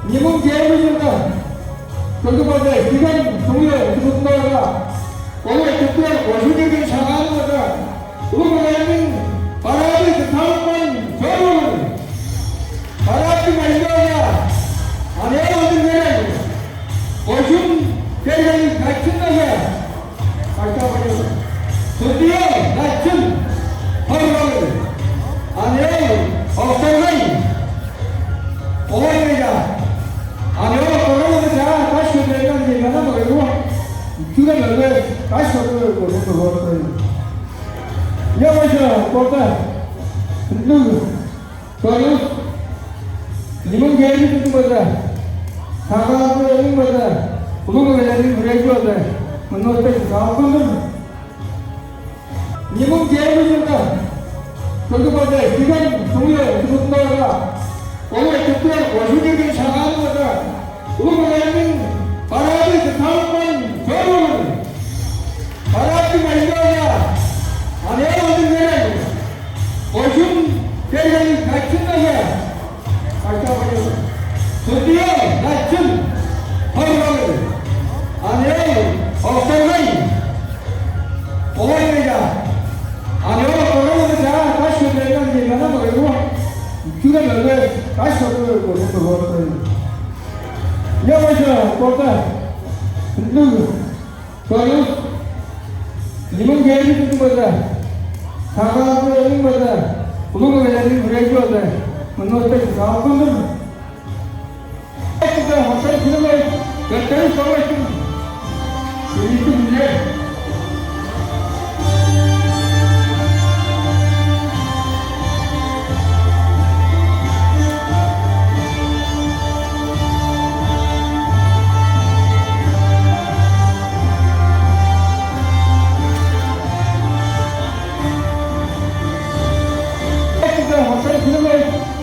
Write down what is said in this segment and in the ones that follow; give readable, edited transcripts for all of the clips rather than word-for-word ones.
이번 기회입니다. 정부의 기간 종료 부분과 오늘 특별 고수적인 상황을 우리는 바라기 다음번 결혼 바라기 말려야 안에 오는 데는 고순 대전이 갖춘 것에 발표하고 드디어 갖춘 허락을 안에 없어가니 오해가 안에 돌아오는 자 다시 되는 게 하나 말고 그가 너를 다시 얻어오고 싶어 여기서 볼까 누구 저는 이번 계획이 듣는 거다 사과하고 있는 거다 부동을 내는 그래줘야 만나서 사업을 이번 계획입니다. 정부의 기간 종료 부분과 오늘 특별 고수적인 상황을 우리는 바라기 다음번 결혼 바라기 말려야 안에 오는 데는 고순 대전이 갖춘 것에 발표하고 드디어 갖춘 허락을 안에 없어가니 오해가 안에 돌아오는 자 다시 되는 게 하나 말고 그가 너를 다시 얻어오고 싶어 여기서 볼까 누구 저는 이번 계획이 듣는 거다 사과하고 있는 거다 부동을 내는 그래줘야 만나서 사업을 진짜 확실히 그런 걸 몇달을 써고 있으면 이게 문제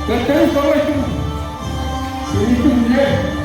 몇달을 써고 있으면 이게 문제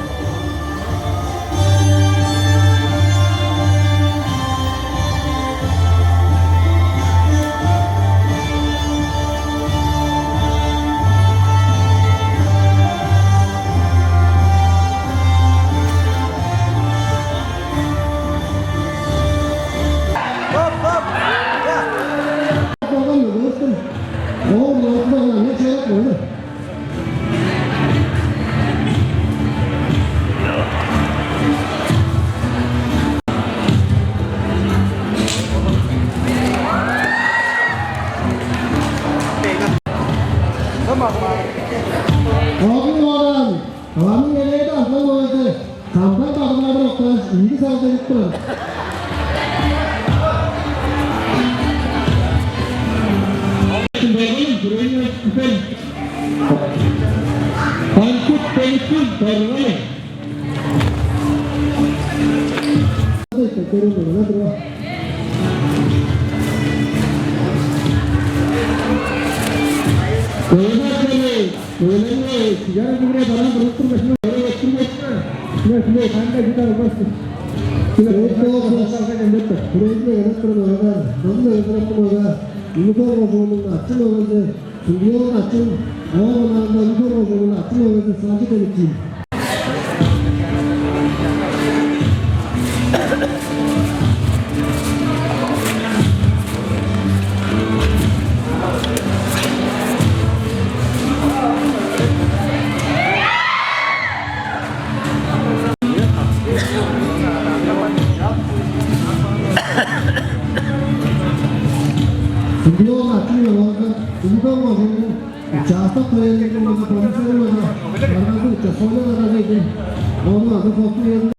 어부와는 왕년에 담당하는데 담당 받아나도록 이기사들 있던 매번 들어있는 스펜 반축 베이스 더러네 원래 기자들의 바람 불었던 것이 여러 친구들 그냥 그게 반대기다고 봤어. 그래서 상상이 됐다. 그래서 여러분들 너가 너무 여러분들가 유튜브로 보는 거 아침 먹는데 중요한 아침 어머나 유튜브로 보는 아침 먹는데 사지 되겠지. Dia nak ni orang juga macam jasa kerja ni macam profesor macam orang tu cakap orang ni orang ada fokus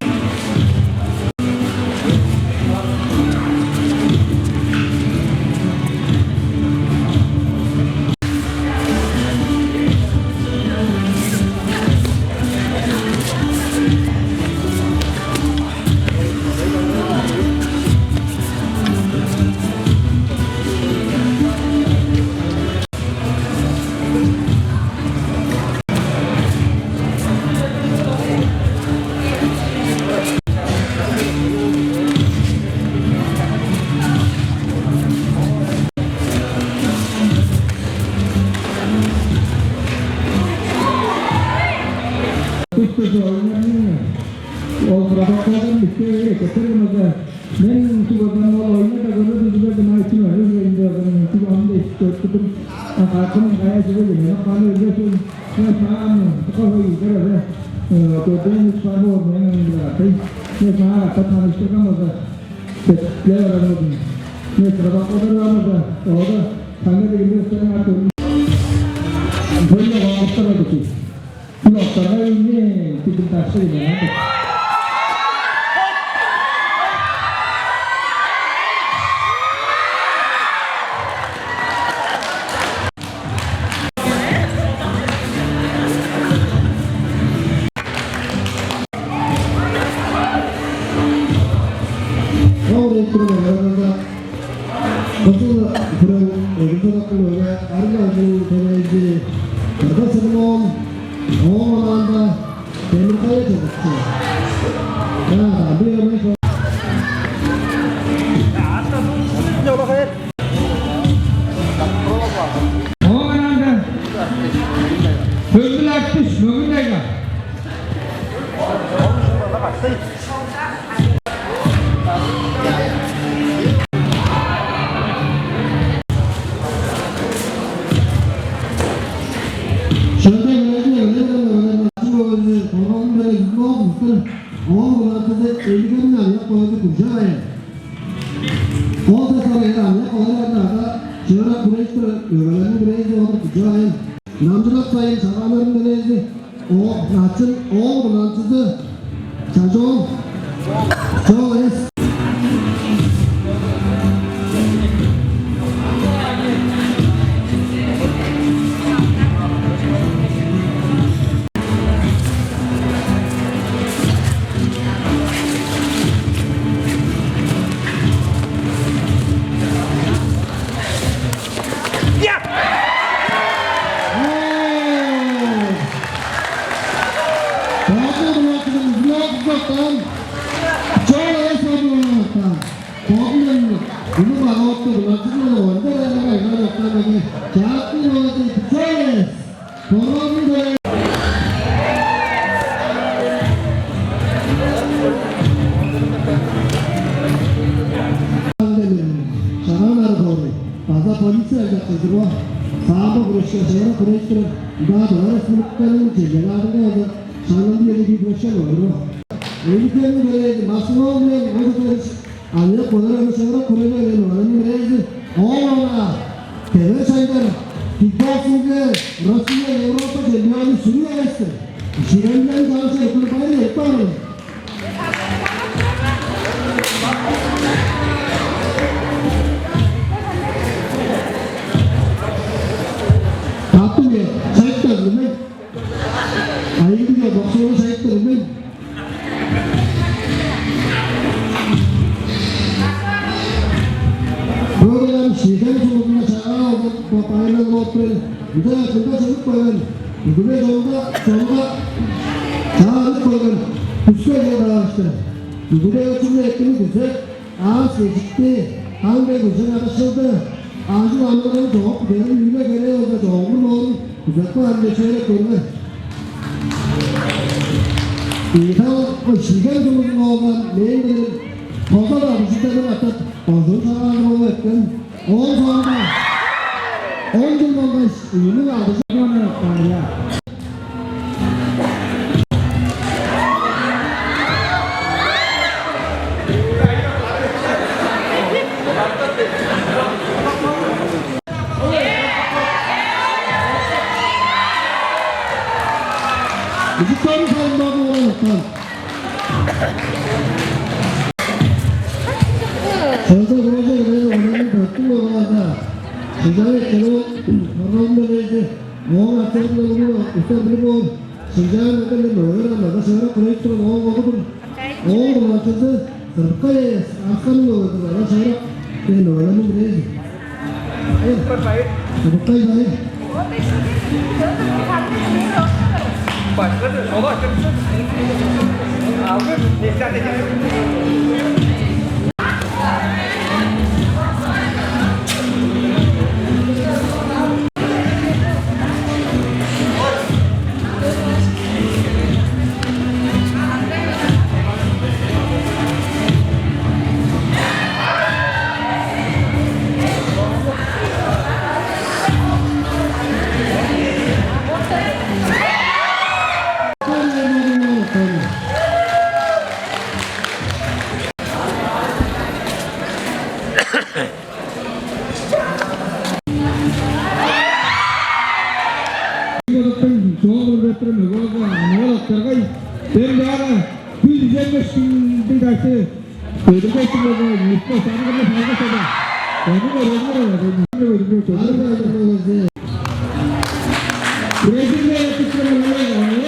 uluslararası oyunlarının o protokolden bir şey getirmeden ben tuvadan o oyunu da görüyorum bir de maçı var öyle ben tuvadan işte tutum akşam gaya gibi ne falan öyle şey ne falan koyu böyle toden spano ne falan katan işte kamada leveranın ne protokolda orada sanırım bir sene artık böyle vakitler oldu. Bu noktada yine tipe taşı gibi. Oraya kurulduğunda nasıl kurul kurulduğunda arılar kurulduğunda Kırgızistan Oğlan'da Demirkaya çalıştı. Ya bir örnek var. Oğlan'da Sözlü aktif, bugün de gel. 남자답 사이 자라나는 데는 낮은 부란트드 자종 저에스 Ben daha 125 bin dersi ödeme ettiğimde mutlu sanırım fazla kadar. Onu öğrenmiyor. Brezilya'ya yapıştırmaları var.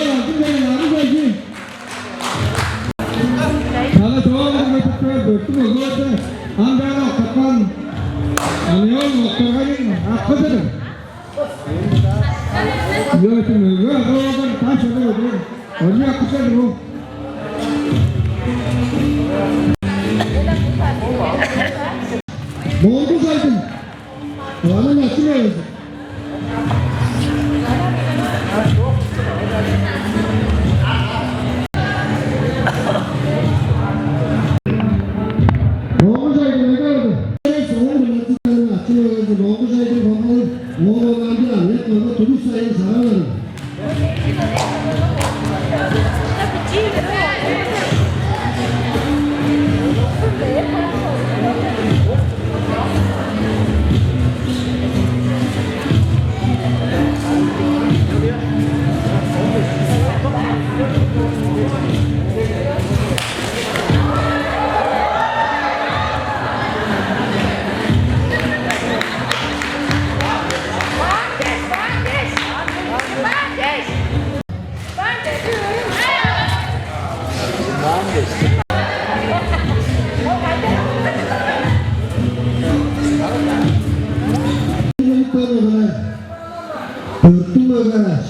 Kalau cowok itu betul betul, anda nak kapan, anda mau kerjain apa tu? Yo itu mega, kalau kan tas ada tu, orang aku cakap tu. Mau tu sahaja, orang nak cakap.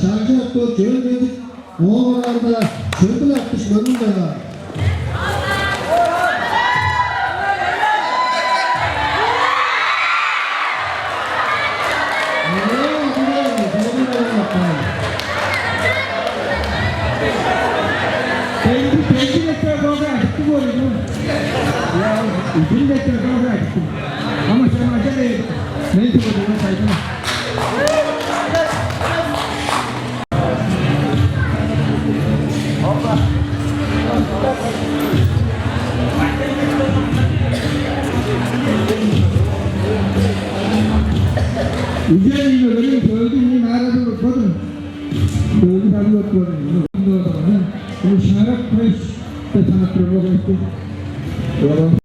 Şarkı çölgedik, oğullarda çölgü yapmış yanında. Ama sen acele neyse bu da saygına. 이제는 이거를 저희들이 나라도 거든 저희들이 나라도 거든 우리 샤락 프레스 대단한 프로그램이 있고 여러분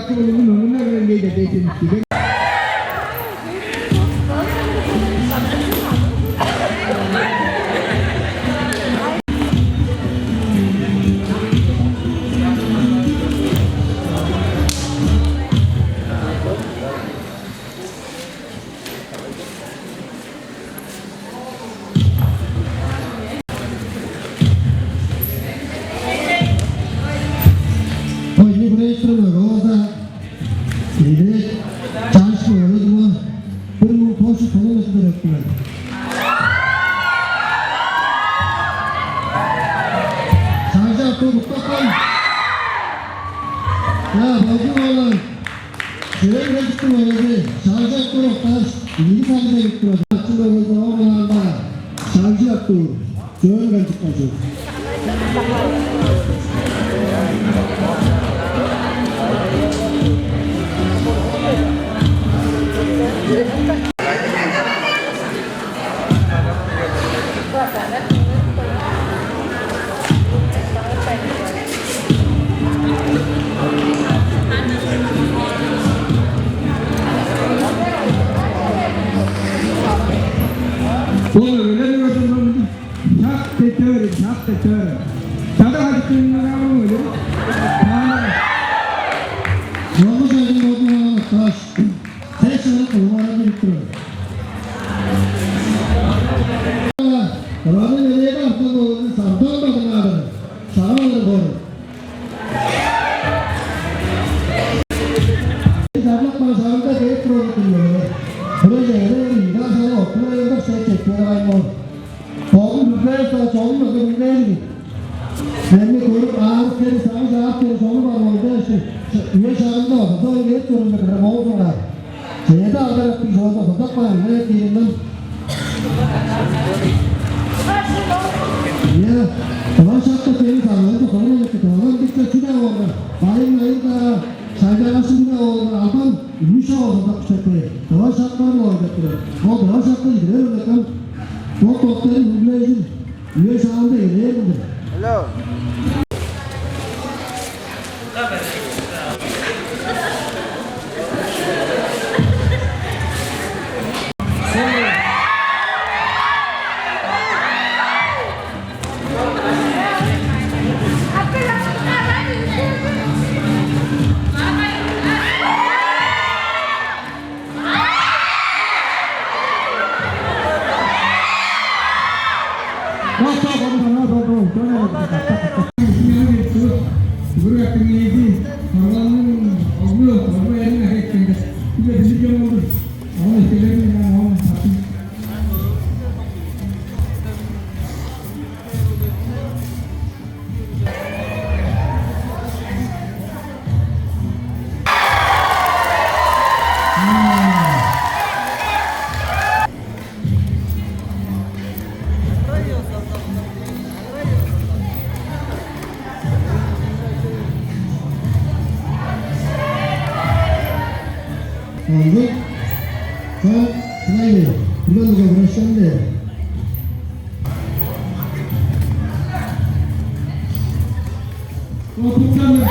Aku belum mengenal dia jadi tiga. Oh ini berarti 이제 잠시 열어두면 그리고 도시 통해서 들었구나. 자자 또 똑똑한 야 마지막은 제일 해주고 말이지 자자 또 다시 인상대 있구나. 아침에서 오면한다 자자 또 좋은 간직까지 seni sana cevap verir, sonu var orada işte. Üye çağrında var. Sonra üye sorumlu kadar oldu var. Şeye de alarak bir sorda fotoğraf var. Ne diyeyim ya, tamam şartta seni sağladı. Sonra gitti. Tamam gitti. Şuna oldu. Bayım da Şaydalasın bile oldu. Alban Rüşa oldu. Bak işte. Tamam şartlar mı oldu? O tamam şartta gidiyor. Bakalım. O doktorun hübleyicin. Üye çağrında gidiyor. Hello. Oldu. Sen neydi? Buradan da uğraşan ne? O tutanı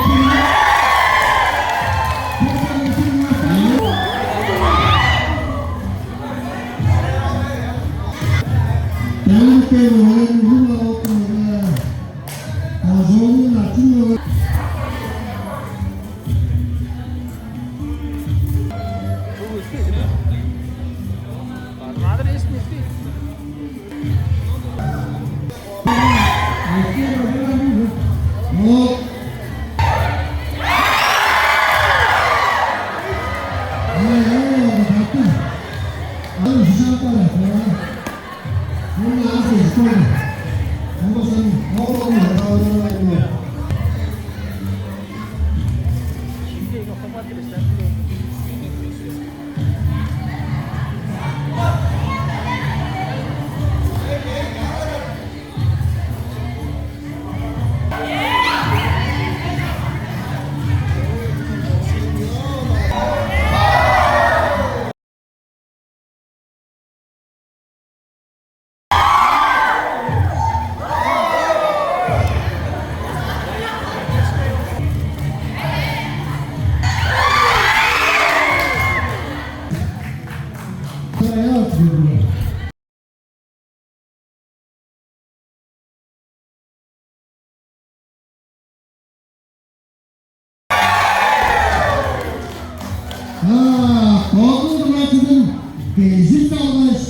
Gezip dalmış.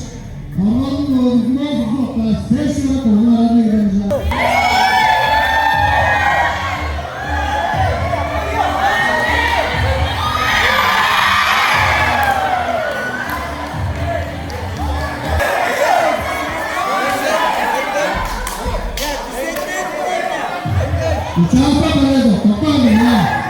Parmağının olduğuna bakma. Ses yok. Onlara da gireceğim. Uçağa paraydı. Kapandı ya.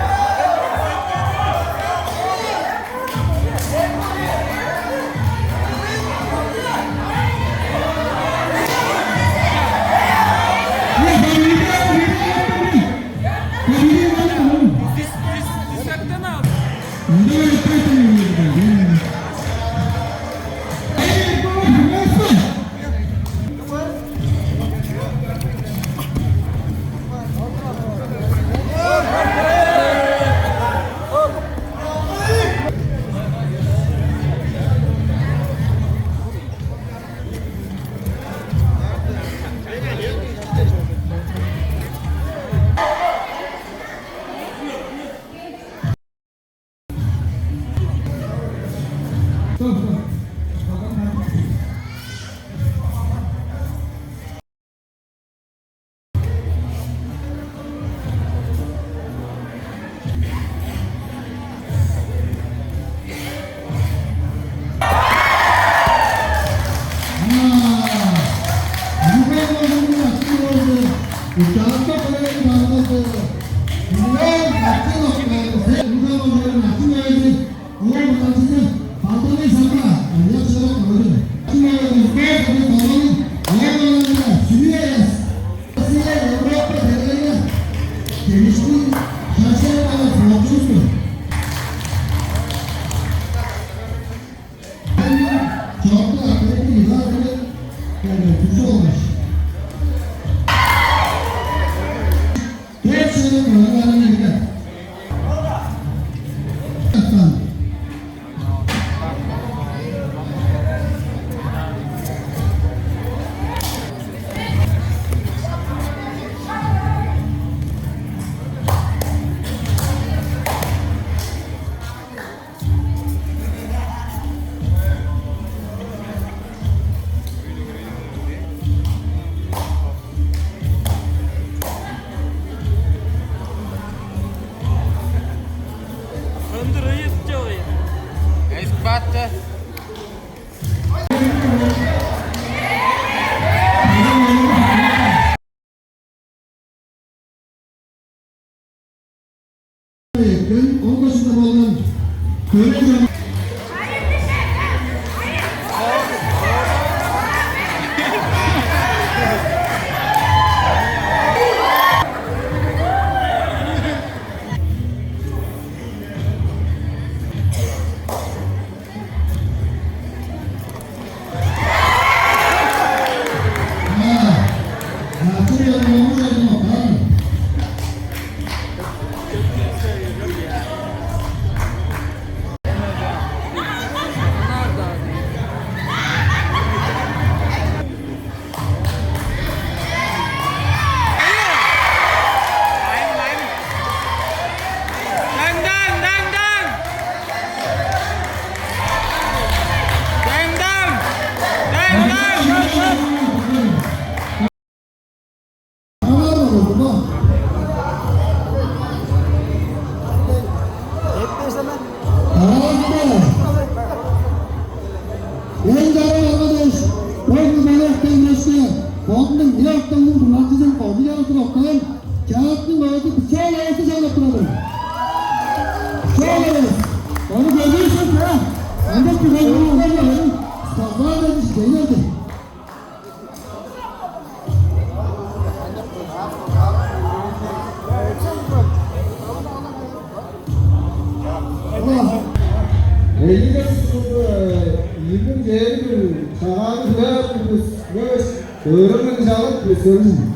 kağıtta parayı bağlaması. Bunlar kaçtı noktaları. Uygulamaların hakim öğreti. Olmadan size fazla insanlar. Yaşarak kalır. Hakim öğretimizde tabi bağlanın. Ayarlarında sürüyoruz. Aslında Avrupa değerlerine gelişmiş şaşırmadan sonuçluyuz. Çoklu akıllı izahatı tüzü olmuş. Dört sene programlarına gider. Espata. Gün 10 başında bulunan köylü onu görüyorsun ya. Ancak bir hayvanlar sabah da bir şeylerdi. Elimde yılın değeri bir sanatı ve öğrenmek sağlık bir sorun.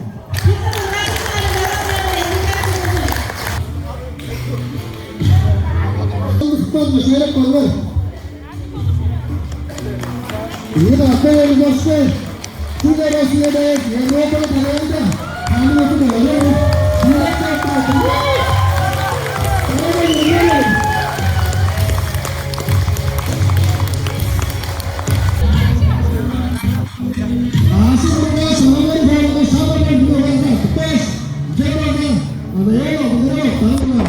Sıkmadı şöyle koyma. İyi de akıllı başlayın. Şu da basıyor da Avrupa'da parayı da kendi bakı da öyle mi? Şimdi de yaptırdım. Asıl burada sağlamları bağladı. Sağlamları burada bağladı. Beş. Cebradan. Ama yok. Burada yok. Tamam mı?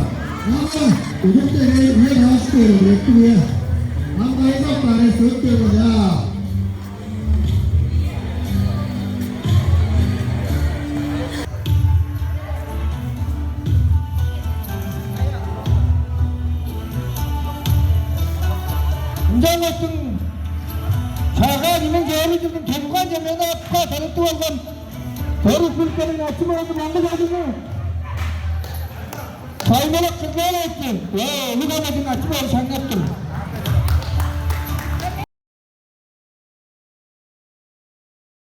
Ama ucuk da ne rahatsız ediyorum. Rekti bu ya. Ama yok bari söktüyoruz ya. 인정했던 자가 아니면 개를 주는 개부가 되면 아까 다른 또 한번 더를 풀 때는 아침에도 만나가지고 자이머락 생겨야 했지 왜 누가 가진 아침에 상했지